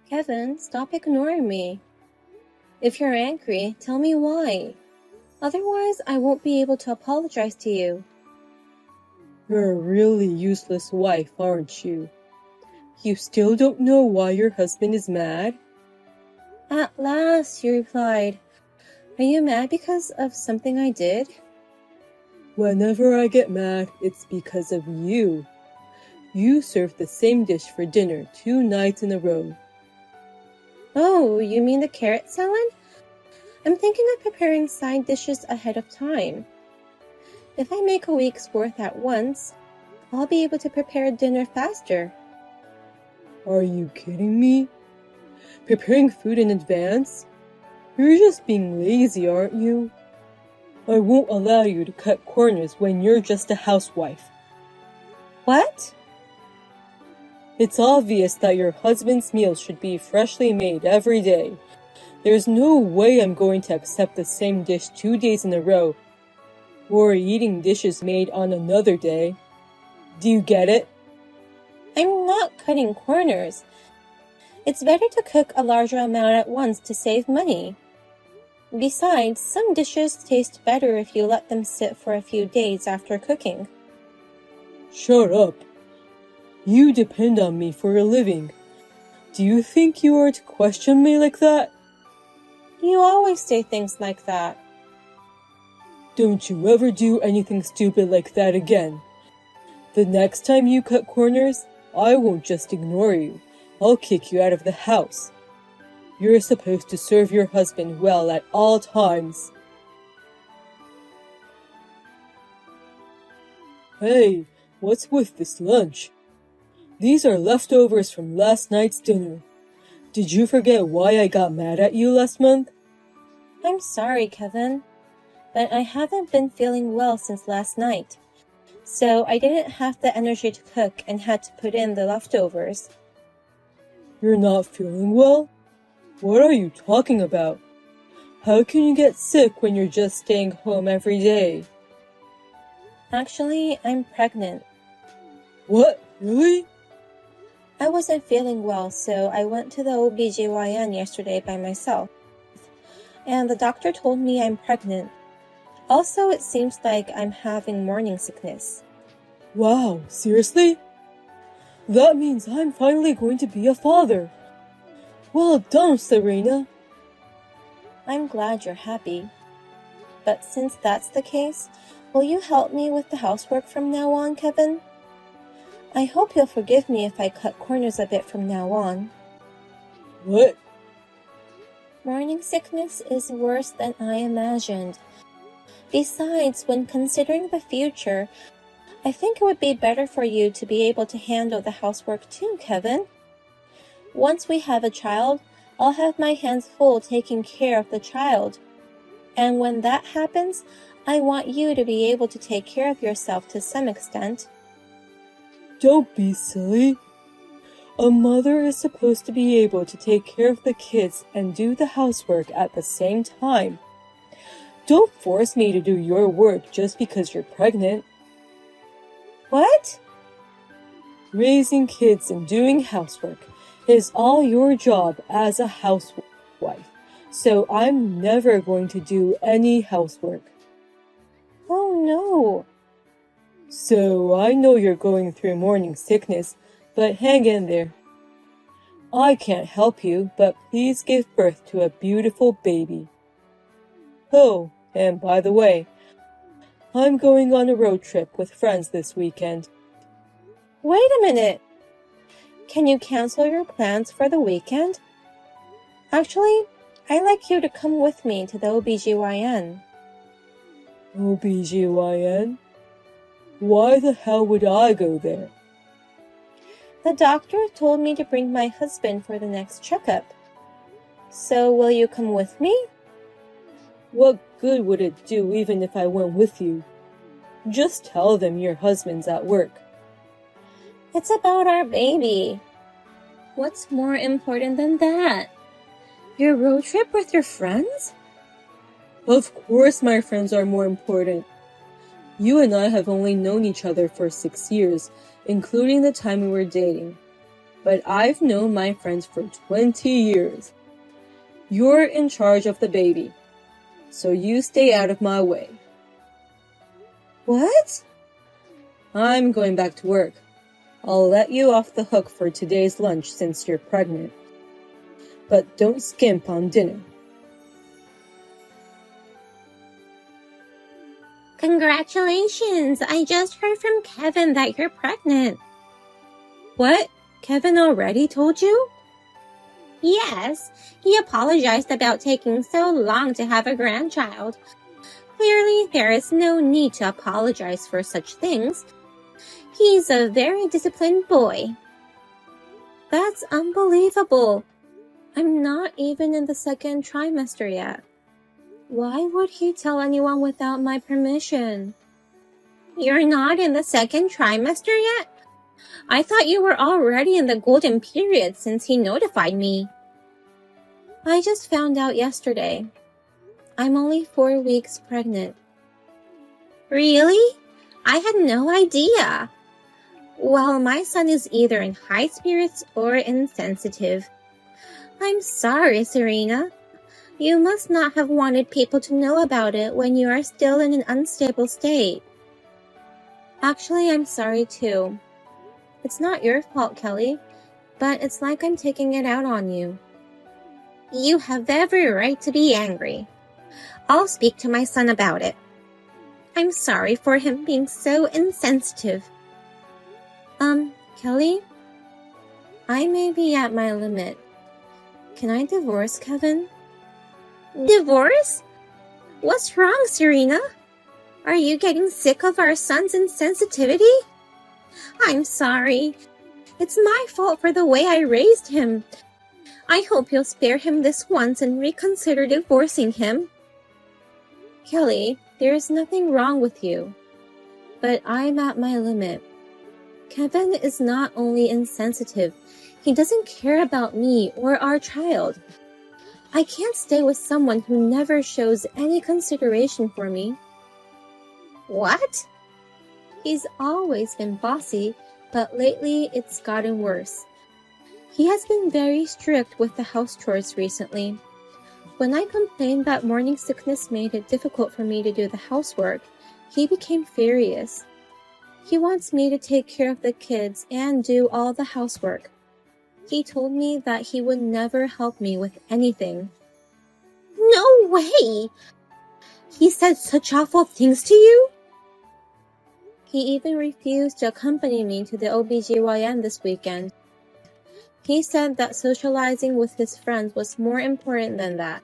Kevin, stop ignoring me. If you're angry, tell me why. Otherwise, I won't be able to apologize to you. You're a really useless wife, aren't you? You still don't know why your husband is mad? At last, you replied. Are you mad because of something I did? Whenever I get mad, it's because of you. You served the same dish for dinner 2 nights in a row. Oh, you mean the carrot salad? I'm thinking of preparing side dishes ahead of time. If I make a week's worth at once, I'll be able to prepare dinner faster. Are you kidding me? Preparing food in advance? You're just being lazy, aren't you? I won't allow you to cut corners when you're just a housewife. What? It's obvious that your husband's meals should be freshly made every day. There's no way I'm going to accept the same dish 2 days in a row, or eating dishes made on another day. Do you get it? I'm not cutting corners. It's better to cook a larger amount at once to save money. Besides, some dishes taste better if you let them sit for a few days after cooking. Shut up. You depend on me for a living. Do you think you are to question me like that? You always say things like that. Don't you ever do anything stupid like that again. The next time you cut corners, I won't just ignore you. I'll kick you out of the house. You're supposed to serve your husband well at all times. Hey, what's with this lunch? These are leftovers from last night's dinner. Did you forget why I got mad at you last month? I'm sorry, Kevin, but I haven't been feeling well since last night, so I didn't have the energy to cook and had to put in the leftovers. You're not feeling well? What are you talking about? How can you get sick when you're just staying home every day? Actually, I'm pregnant. What? Really? I wasn't feeling well, so I went to the OBGYN yesterday by myself, and the doctor told me I'm pregnant. Also, it seems like I'm having morning sickness. Wow, seriously? That means I'm finally going to be a father. Well done, Serena. I'm glad you're happy. But since that's the case, will you help me with the housework from now on, Kevin? I hope you'll forgive me if I cut corners a bit from now on. What? Morning sickness is worse than I imagined. Besides, when considering the future, I think it would be better for you to be able to handle the housework too, Kevin. Once we have a child, I'll have my hands full taking care of the child. And when that happens, I want you to be able to take care of yourself to some extent. Don't be silly. A mother is supposed to be able to take care of the kids and do the housework at the same time. Don't force me to do your work just because you're pregnant. What? Raising kids and doing housework is all your job as a housewife, so I'm never going to do any housework. Oh no. So I know you're going through morning sickness, but hang in there. I can't help you, but please give birth to a beautiful baby. Oh, and by the way, I'm going on a road trip with friends this weekend. Wait a minute. Can you cancel your plans for the weekend? Actually, I'd like you to come with me to the OBGYN. OBGYN? Why the hell would I go there? The doctor told me to bring my husband for the next checkup. So will you come with me? What good would it do even if I went with you? Just tell them your husband's at work. It's about our baby. What's more important than that? Your road trip with your friends? Of course my friends are more important. You and I have only known each other for 6 years, including the time we were dating. but I've known my friends for 20 years. You're in charge of the baby, so you stay out of my way. What? I'm going back to work. I'll let you off the hook for today's lunch since you're pregnant. But don't skimp on dinner. Congratulations! I just heard from Kevin that you're pregnant. What? Kevin already told you? Yes, he apologized about taking so long to have a grandchild. Clearly, there is no need to apologize for such things. He's a very disciplined boy. That's unbelievable. I'm not even in the second trimester yet. Why would he tell anyone without my permission? You're not in the second trimester yet? I thought you were already in the golden period since he notified me. I just found out yesterday. I'm only 4 weeks pregnant. Really? I had no idea. Well, my son is either in high spirits or insensitive. I'm sorry, Serena. You must not have wanted people to know about it when you are still in an unstable state. Actually, I'm sorry too. It's not your fault, Kelly, but it's like I'm taking it out on you. You have every right to be angry. I'll speak to my son about it. I'm sorry for him being so insensitive. Kelly? I may be at my limit. Can I divorce Kevin? Divorce? What's wrong, Serena? Are you getting sick of our son's insensitivity? I'm sorry. It's my fault for the way I raised him. I hope you'll spare him this once and reconsider divorcing him. Kelly, there is nothing wrong with you, but I'm at my limit. Kevin is not only insensitive, he doesn't care about me or our child. I can't stay with someone who never shows any consideration for me. What? He's always been bossy, but lately it's gotten worse. He has been very strict with the house chores recently. When I complained that morning sickness made it difficult for me to do the housework, he became furious. He wants me to take care of the kids and do all the housework. He told me that he would never help me with anything. No way! He said such awful things to you? He even refused to accompany me to the OBGYN this weekend. He said that socializing with his friends was more important than that.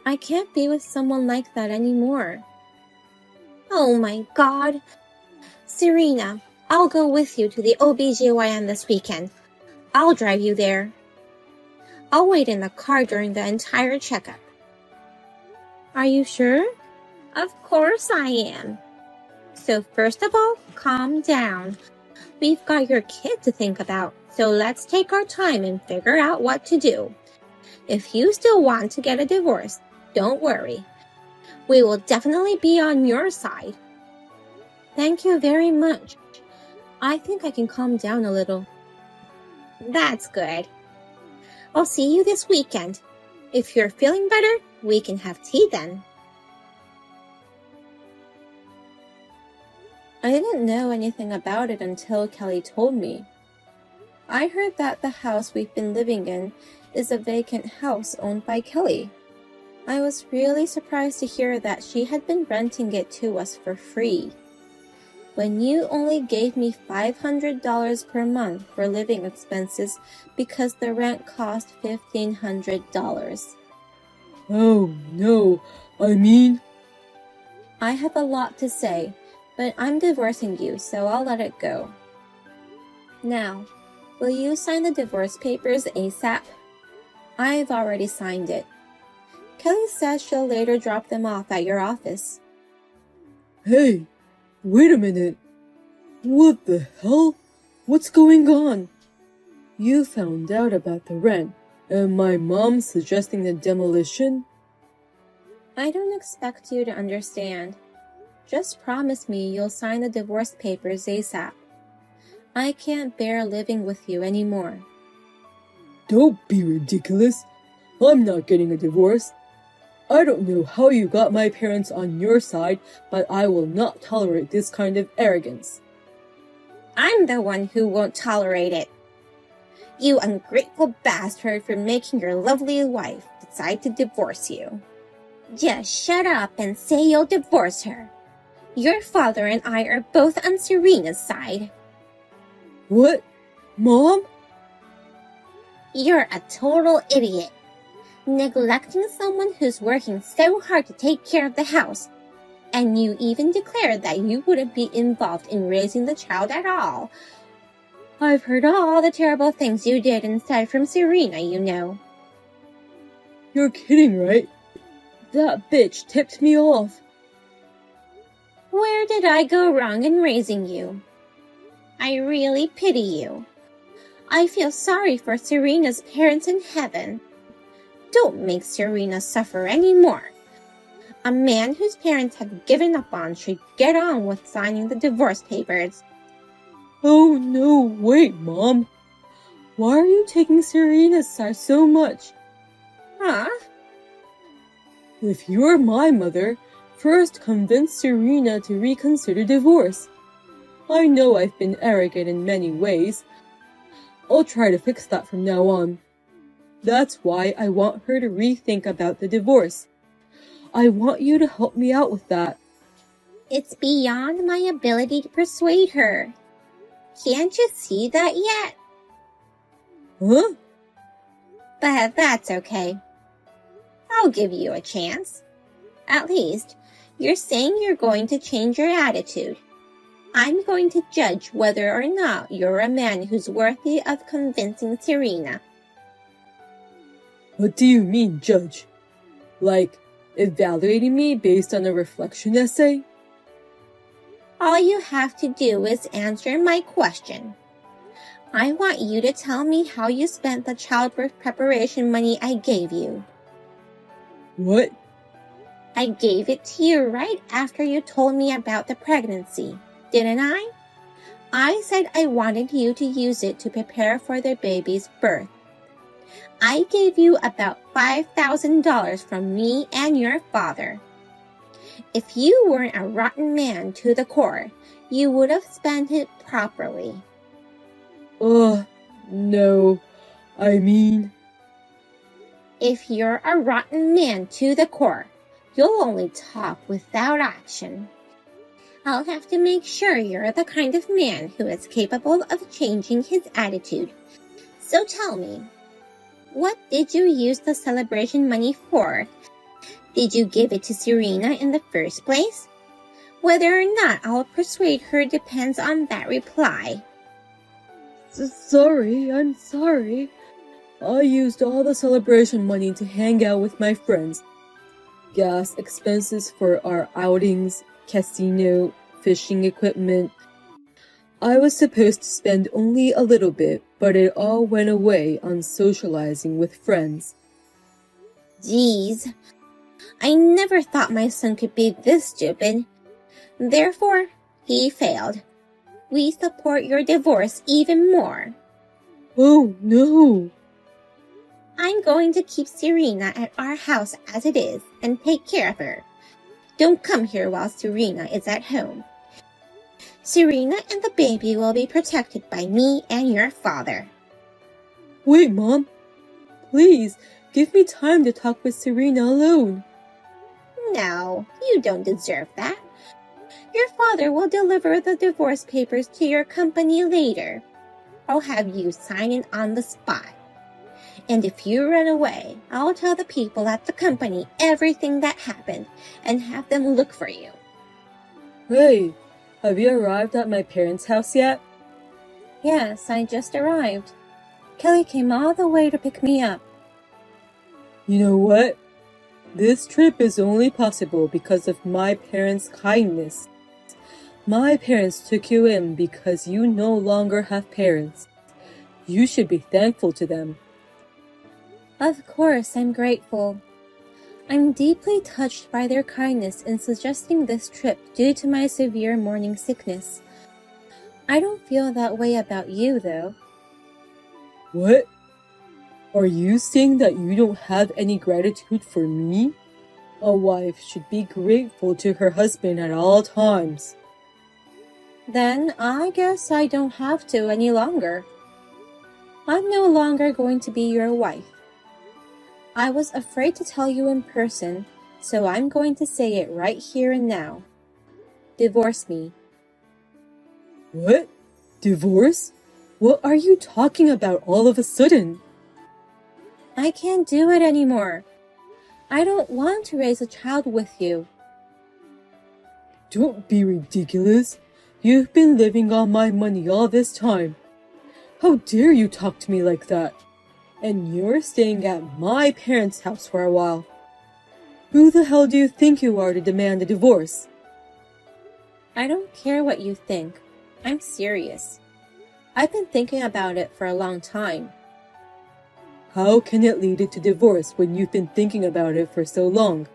I can't be with someone like that anymore. Oh my God. Serena, I'll go with you to the OBGYN this weekend. I'll drive you there. I'll wait in the car during the entire checkup. Are you sure? Of course I am. So first of all, calm down. We've got your kid to think about, so let's take our time and figure out what to do. If you still want to get a divorce, don't worry. We will definitely be on your side. Thank you very much. I think I can calm down a little. That's good. I'll see you this weekend. If you're feeling better, we can have tea then. I didn't know anything about it until Kelly told me. I heard that the house we've been living in is a vacant house owned by Kelly. I was really surprised to hear that she had been renting it to us for free. When you only gave me $500 per month for living expenses because the rent cost $1,500. Oh, no, I have a lot to say, but I'm divorcing you, so I'll let it go. Now, will you sign the divorce papers ASAP? I've already signed it. Kelly says she'll later drop them off at your office. Hey, wait a minute. What the hell? What's going on? You found out about the rent, and my mom suggesting the demolition? I don't expect you to understand. Just promise me you'll sign the divorce papers ASAP. I can't bear living with you anymore. Don't be ridiculous. I'm not getting a divorce. I don't know how you got my parents on your side, but I will not tolerate this kind of arrogance. I'm the one who won't tolerate it. You ungrateful bastard for making your lovely wife decide to divorce you. Just shut up and say you'll divorce her. Your father and I are both on Serena's side. What? Mom? You're a total idiot. Neglecting someone who's working so hard to take care of the house. And you even declared that you wouldn't be involved in raising the child at all. I've heard all the terrible things you did and said from Serena, you know. You're kidding, right? That bitch tipped me off. Where did I go wrong in raising you? I really pity you. I feel sorry for Serena's parents in heaven. Don't make Serena suffer anymore. A man whose parents have given up on should get on with signing the divorce papers. Oh no, wait, Mom. Why are you taking Serena's side so much? Huh? If you're my mother, first convince Serena to reconsider divorce. I know I've been arrogant in many ways. I'll try to fix that from now on. That's why I want her to rethink about the divorce. I want you to help me out with that. It's beyond my ability to persuade her. Can't you see that yet? Huh? But that's okay. I'll give you a chance. At least, you're saying you're going to change your attitude. I'm going to judge whether or not you're a man who's worthy of convincing Serena. What do you mean, Judge? Like, evaluating me based on a reflection essay? All you have to do is answer my question. I want you to tell me how you spent the childbirth preparation money I gave you. What? I gave it to you right after you told me about the pregnancy, didn't I? I said I wanted you to use it to prepare for the baby's birth. I gave you about $5,000 from me and your father. If you weren't a rotten man to the core, you would have spent it properly. No. I mean... If you're a rotten man to the core, you'll only talk without action. I'll have to make sure you're the kind of man who is capable of changing his attitude. So tell me, what did you use the celebration money for? Did you give it to Serena in the first place? Whether or not I'll persuade her depends on that reply. Sorry, I'm sorry. I used all the celebration money to hang out with my friends. Gas expenses for our outings, casino, fishing equipment. I was supposed to spend only a little bit, but it all went away on socializing with friends. Geez, I never thought my son could be this stupid. Therefore, he failed. We support your divorce even more. Oh, no. I'm going to keep Serena at our house as it is and take care of her. Don't come here while Serena is at home. Serena and the baby will be protected by me and your father. Wait, Mom. Please, give me time to talk with Serena alone. No, you don't deserve that. Your father will deliver the divorce papers to your company later. I'll have you sign it on the spot. And if you run away, I'll tell the people at the company everything that happened and have them look for you. Hey, have you arrived at my parents' house yet? Yes, I just arrived. Kelly came all the way to pick me up. You know what? This trip is only possible because of my parents' kindness. My parents took you in because you no longer have parents. You should be thankful to them. Of course, I'm grateful. I'm deeply touched by their kindness in suggesting this trip due to my severe morning sickness. I don't feel that way about you, though. What? Are you saying that you don't have any gratitude for me? A wife should be grateful to her husband at all times. Then I guess I don't have to any longer. I'm no longer going to be your wife. I was afraid to tell you in person, so I'm going to say it right here and now. Divorce me. What? Divorce? What are you talking about all of a sudden? I can't do it anymore. I don't want to raise a child with you. Don't be ridiculous. You've been living on my money all this time. How dare you talk to me like that? And you're staying at my parents' house for a while. Who the hell do you think you are to demand a divorce? I don't care what you think. I'm serious. I've been thinking about it for a long time. How can it lead to divorce when you've been thinking about it for so long?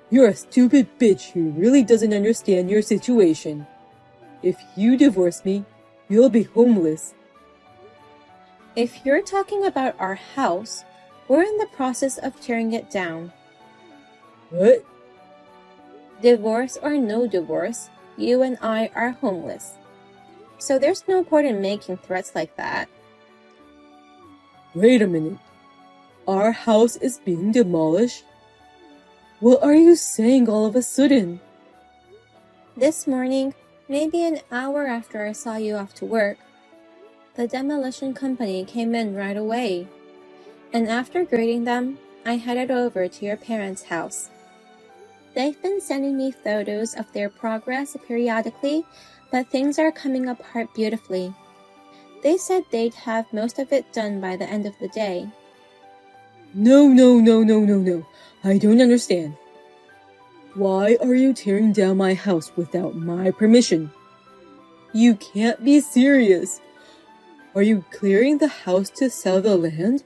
You're a stupid bitch who really doesn't understand your situation. If you divorce me, you'll be homeless. If you're talking about our house, we're in the process of tearing it down. What? Divorce or no divorce, you and I are homeless. So there's no point in making threats like that. Wait a minute. Our house is being demolished? What are you saying all of a sudden? This morning, maybe an hour after I saw you off to work, the demolition company came in right away. And after greeting them, I headed over to your parents' house. They've been sending me photos of their progress periodically, but things are coming apart beautifully. They said they'd have most of it done by the end of the day. No. I don't understand. Why are you tearing down my house without my permission? You can't be serious. Are you clearing the house to sell the land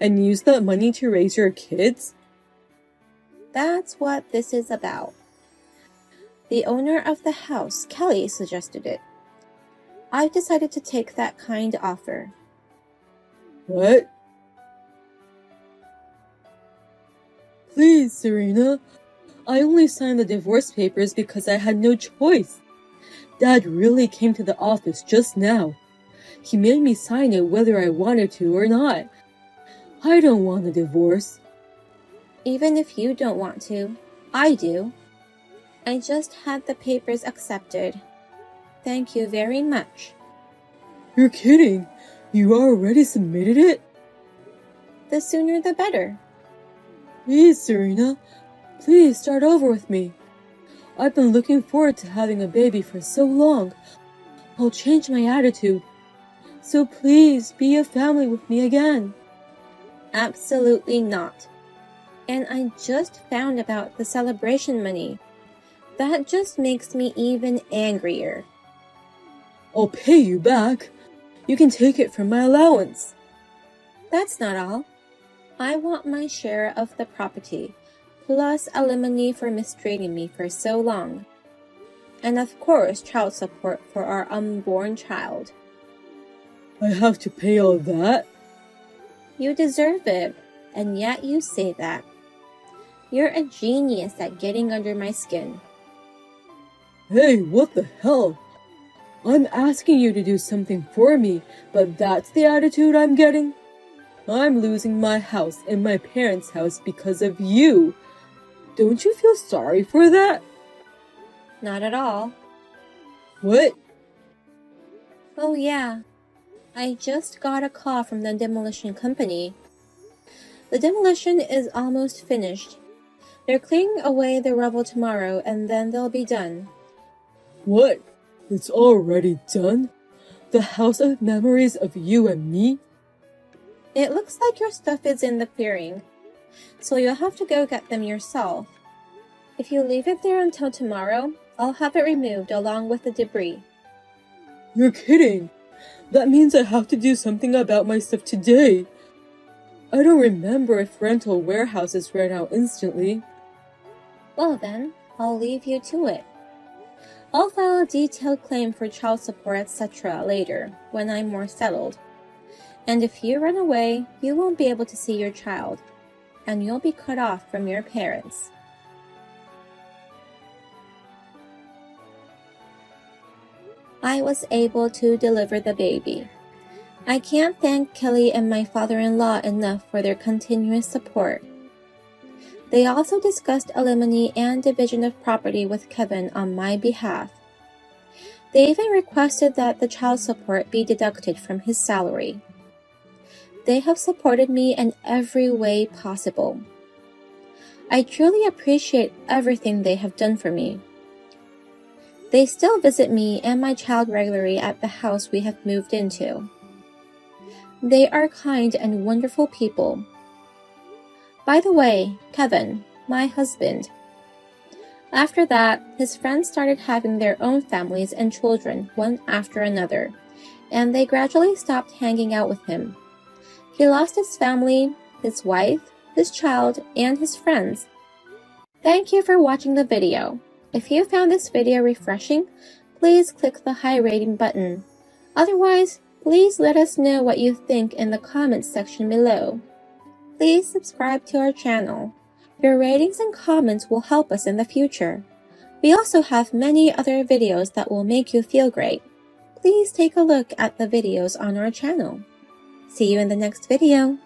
and use that money to raise your kids? That's what this is about. The owner of the house, Kelly, suggested it. I've decided to take that kind offer. What? Please, Serena. I only signed the divorce papers because I had no choice. Dad really came to the office just now. He made me sign it whether I wanted to or not. I don't want a divorce. Even if you don't want to, I do. I just had the papers accepted. Thank you very much. You're kidding. You already submitted it? The sooner the better. Please, Serena. Please start over with me. I've been looking forward to having a baby for so long. I'll change my attitude. So please be a family with me again. Absolutely not. And I just found about the celebration money. That just makes me even angrier. I'll pay you back. You can take it from my allowance. That's not all. I want my share of the property, plus alimony for mistreating me for so long. And of course, child support for our unborn child. I have to pay all that? You deserve it, and yet you say that. You're a genius at getting under my skin. Hey, what the hell? I'm asking you to do something for me, but that's the attitude I'm getting? I'm losing my house and my parents' house because of you. Don't you feel sorry for that? Not at all. What? Oh yeah. I just got a call from the demolition company. The demolition is almost finished. They're clearing away the rubble tomorrow and then they'll be done. What? It's already done? The house of memories of you and me? It looks like your stuff is in the clearing, so you'll have to go get them yourself. If you leave it there until tomorrow, I'll have it removed along with the debris. You're kidding. That means I have to do something about my stuff today. I don't remember if rental warehouses ran out instantly. Well then, I'll leave you to it. I'll file a detailed claim for child support, etc. later, when I'm more settled. And if you run away, you won't be able to see your child, and you'll be cut off from your parents. I was able to deliver the baby. I can't thank Kelly and my father-in-law enough for their continuous support. They also discussed alimony and division of property with Kevin on my behalf. They even requested that the child support be deducted from his salary. They have supported me in every way possible. I truly appreciate everything they have done for me. They still visit me and my child regularly at the house we have moved into. They are kind and wonderful people. By the way, Kevin, my husband. After that, his friends started having their own families and children one after another, and they gradually stopped hanging out with him. He lost his family, his wife, his child, and his friends. Thank you for watching the video. If you found this video refreshing, please click the high rating button. Otherwise, please let us know what you think in the comments section below. Please subscribe to our channel. Your ratings and comments will help us in the future. We also have many other videos that will make you feel great. Please take a look at the videos on our channel. See you in the next video.